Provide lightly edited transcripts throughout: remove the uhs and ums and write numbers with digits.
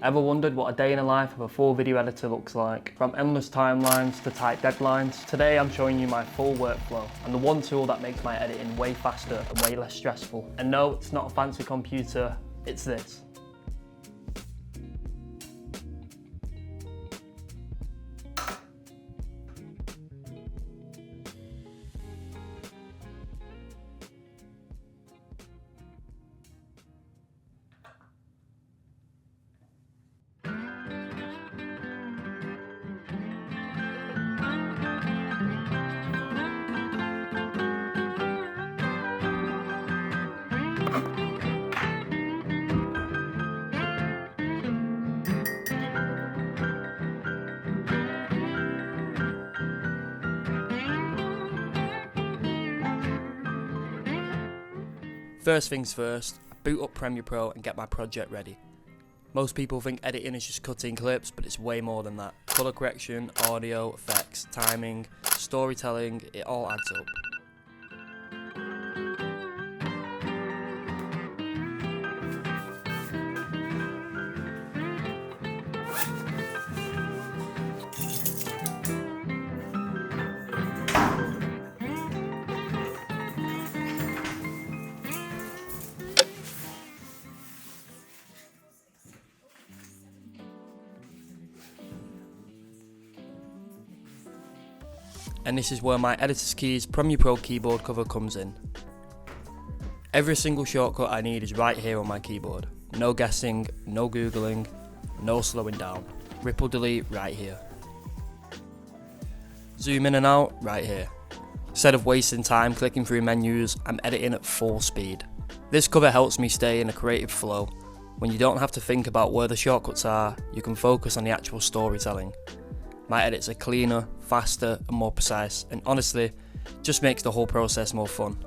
Ever wondered what a day in the life of a full video editor looks like? From endless timelines to tight deadlines, today I'm showing you my full workflow and the one tool that makes my editing way faster and way less stressful. And no, it's not a fancy computer, it's this. First things first, I boot up Premiere Pro and get my project ready. Most people think editing is just cutting clips, but it's way more than that. Color correction, audio, effects, timing, storytelling, it all adds up. And this is where my Editor's Keys Premiere Pro keyboard cover comes in. Every single shortcut I need is right here on my keyboard. No guessing, no googling, no slowing down. Ripple delete right here. Zoom in and out right here. Instead of wasting time clicking through menus, I'm editing at full speed. This cover helps me stay in a creative flow. When you don't have to think about where the shortcuts are, you can focus on the actual storytelling. My edits are cleaner, faster and more precise, and honestly, just makes the whole process more fun.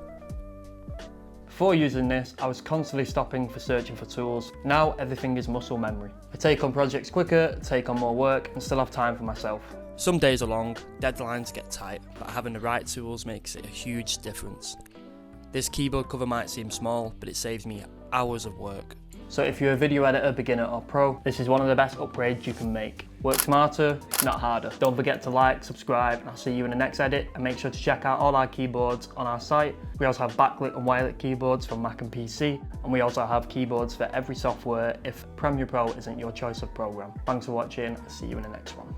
Before using this, I was constantly stopping for searching for tools. Now everything is muscle memory. I take on projects quicker, take on more work, and still have time for myself. Some days are long, deadlines get tight, but having the right tools makes it a huge difference. This keyboard cover might seem small, but it saves me hours of work. So if you're a video editor, beginner or pro, this is one of the best upgrades you can make. Work smarter, not harder. Don't forget to like, subscribe, and I'll see you in the next edit. And make sure to check out all our keyboards on our site. We also have backlit and wireless keyboards from Mac and PC. And we also have keyboards for every software if Premiere Pro isn't your choice of program. Thanks for watching, I'll see you in the next one.